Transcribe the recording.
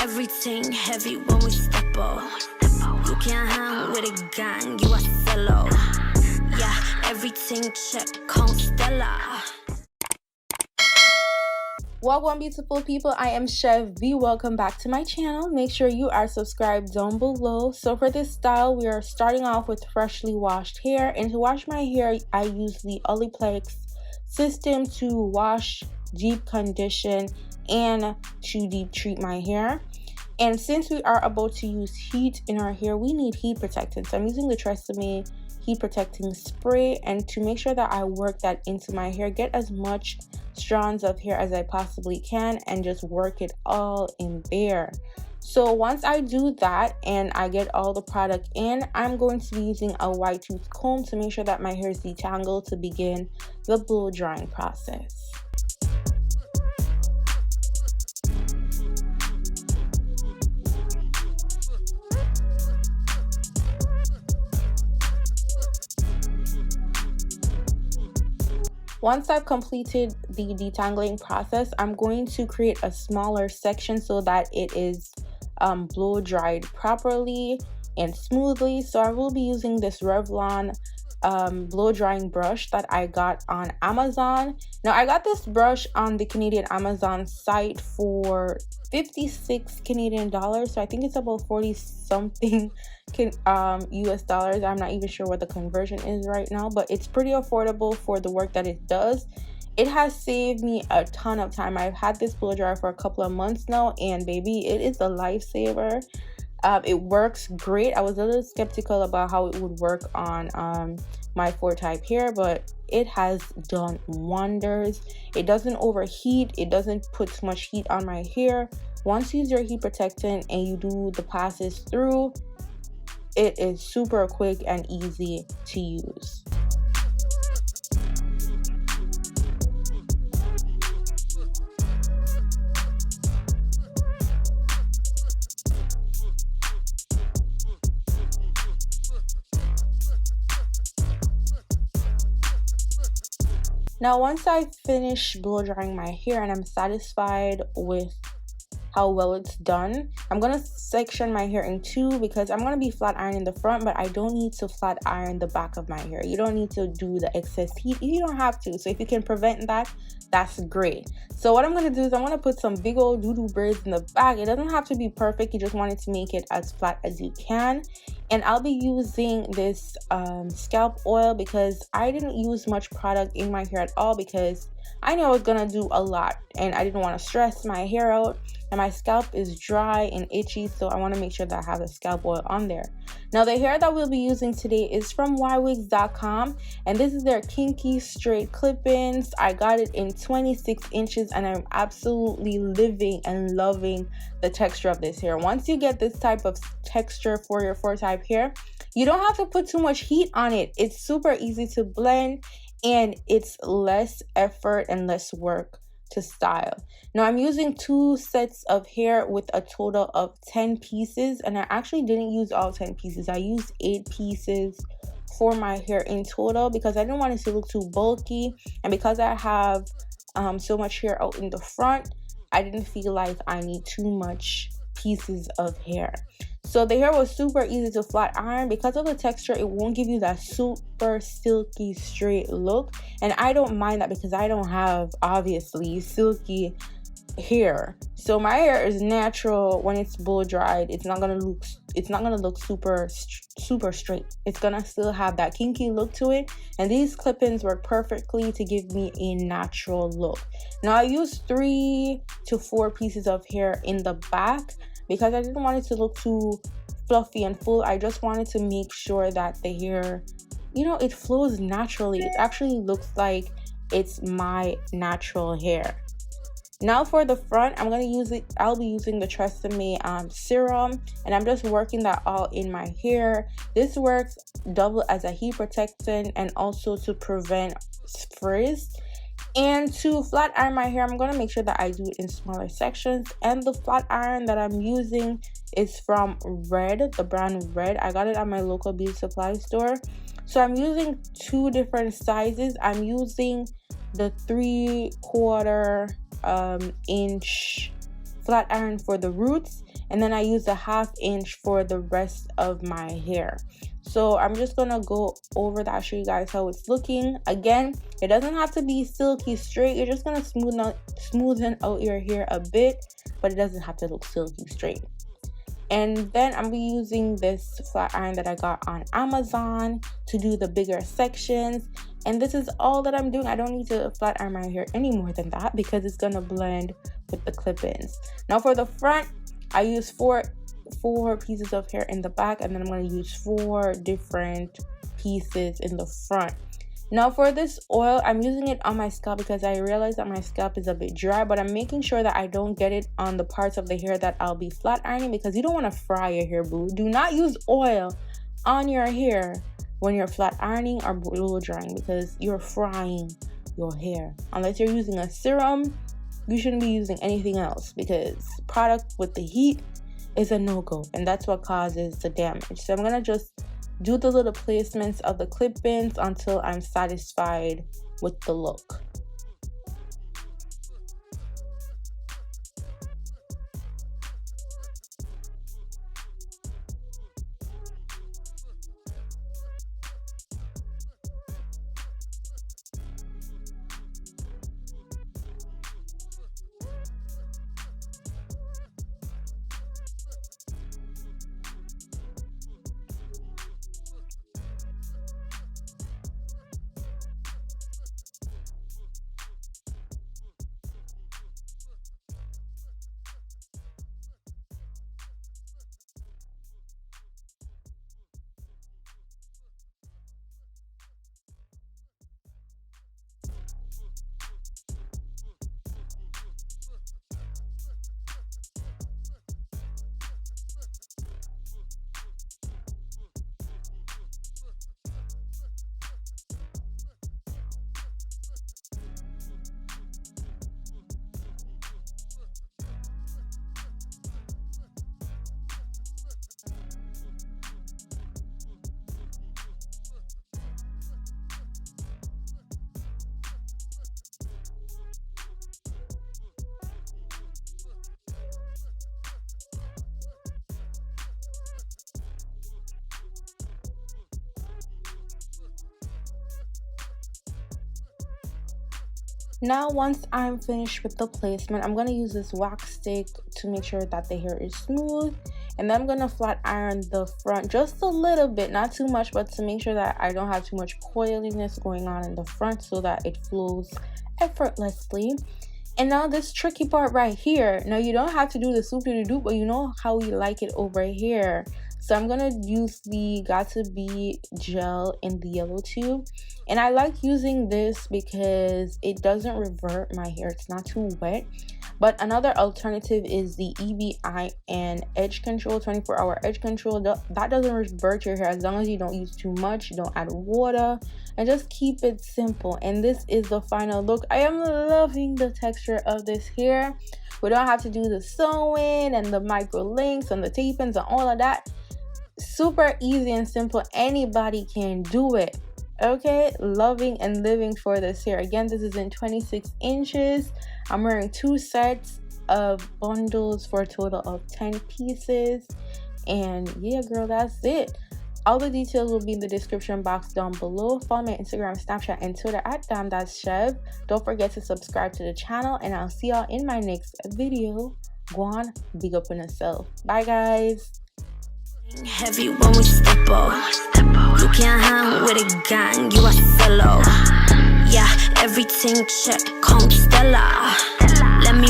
Everything heavy when we step up. You can't hang with a gang, you a fellow. Yeah, everything check, Constella. Welcome, beautiful people. I am Chev. Welcome back to my channel. Make sure you are subscribed down below. So for this style, we are starting off with freshly washed hair. And to wash my hair, I use the Oliplex system to wash, deep condition, and to deep treat my hair. And since we are about to use heat in our hair, we need heat protectant. So I'm using the Tresemme heat protecting spray, and to make sure that I work that into my hair, get as much strands of hair as I possibly can and just work it all in there. So once I do that and I get all the product in, I'm going to be using a white tooth comb to make sure that my hair is detangled to begin the blow drying process. Once I've completed the detangling process, I'm going to create a smaller section so that it is blow dried properly and smoothly. So I will be using this Revlon blow drying brush that I got on Amazon. Now I got this brush on the Canadian Amazon site for 56 Canadian dollars, so I think it's about 40 something US dollars. I'm not even sure what the conversion is right now, but it's pretty affordable for the work that it does. It has saved me a ton of time. I've had this blow dryer for a couple of months now, and baby, it is a lifesaver. It works great. I was a little skeptical about how it would work on my 4 type hair, but it has done wonders. It doesn't overheat. It doesn't put too much heat on my hair. Once you use your heat protectant and you do the passes through, it is super quick and easy to use. Now, once I finish blow drying my hair and I'm satisfied with how well it's done, I'm gonna section my hair in 2 because I'm gonna be flat ironing the front, but I don't need to flat iron the back of my hair. You don't need to do the excess heat if you don't have to. So if you can prevent that, that's great. So what I'm gonna do is I'm gonna put some big old doo-doo braids in the back. It doesn't have to be perfect. You just want it to make it as flat as you can. And I'll be using this scalp oil because I didn't use much product in my hair at all because I knew I was gonna do a lot and I didn't want to stress my hair out, and my scalp is dry and itchy, so I want to make sure that I have the scalp oil on there. Now the hair that we'll be using today is from Ywigs.com, and this is their kinky straight clip-ins. I got it in 26 inches and I'm absolutely living and loving the texture of this hair. Once you get this type of texture for your 4 type hair, you don't have to put too much heat on it. It's super easy to blend and it's less effort and less work to style. Now I'm using 2 sets of hair with a total of 10 pieces, and I actually didn't use all 10 pieces. I used 8 pieces for my hair in total because I didn't want it to look too bulky, and because I have so much hair out in the front, I didn't feel like I need too much pieces of hair. So the hair was super easy to flat iron. Because of the texture, it won't give you that super silky straight look, and I don't mind that because I don't have obviously silky hair. So my hair is natural. When it's blow dried, it's not gonna look super straight. It's gonna still have that kinky look to it, and these clip-ins work perfectly to give me a natural look. Now I used 3 to 4 pieces of hair in the back because I didn't want it to look too fluffy and full. I just wanted to make sure that the hair, you know, it flows naturally. It actually looks like it's my natural hair. Now for the front, I'll be using the Tresemme serum, and I'm just working that all in my hair. This works double as a heat protectant and also to prevent frizz. And to flat iron my hair, I'm going to make sure that I do it in smaller sections. And the flat iron that I'm using is from Red, the brand Red. I got it at my local beauty supply store. So I'm using 2 different sizes. I'm using the 3/4 inch flat iron for the roots, and then I use a 1/2 inch for the rest of my hair. So I'm just gonna go over that, show you guys how it's looking. Again, it doesn't have to be silky straight. You're just gonna smoothen out your hair a bit, but it doesn't have to look silky straight. And then I'm using this flat iron that I got on Amazon to do the bigger sections. And this is all that I'm doing. I don't need to flat iron my hair any more than that because it's gonna blend with the clip-ins. Now for the front, I use four pieces of hair in the back, and then I'm going to use 4 different pieces in the front. Now for this oil, I'm using it on my scalp because I realize that my scalp is a bit dry, but I'm making sure that I don't get it on the parts of the hair that I'll be flat ironing, because you don't want to fry your hair, boo. Do not use oil on your hair when you're flat ironing or blow drying, because you're frying your hair. Unless you're using a serum, you shouldn't be using anything else, because product with the heat is a no-go, and that's what causes the damage. So I'm gonna just do the little placements of the clip-ins until I'm satisfied with the look. Now once I'm finished with the placement, I'm going to use this wax stick to make sure that the hair is smooth, and then I'm going to flat iron the front just a little bit, not too much, but to make sure that I don't have too much coiliness going on in the front so that it flows effortlessly. And now this tricky part right here, now you don't have to do the swoop-de-doo, but you know how we like it over here. So I'm gonna use the Got To Be gel in the yellow tube, and I like using this because it doesn't revert my hair. It's not too wet. But another alternative is the EBIN edge control, 24-hour edge control. That doesn't revert your hair as long as you don't use too much, you don't add water, and just keep it simple. And this is the final look. I am loving the texture of this hair. We don't have to do the sewing and the micro links and the tape-ins and all of that. Super easy and simple. Anybody can do it. Okay, loving and living for this hair. Again, this is in 26 inches. I'm wearing 2 sets of bundles for a total of 10 pieces. And yeah, girl, that's it. All the details will be in the description box down below. Follow my Instagram, Snapchat, and Twitter at Chev. Don't forget to subscribe to the channel, and I'll see y'all in my next video. GWAN, big up on yourself. Bye, guys. Heavy when we step up. You can't hang with a gang, you a fellow. Yeah, everything check, come Stella. Let me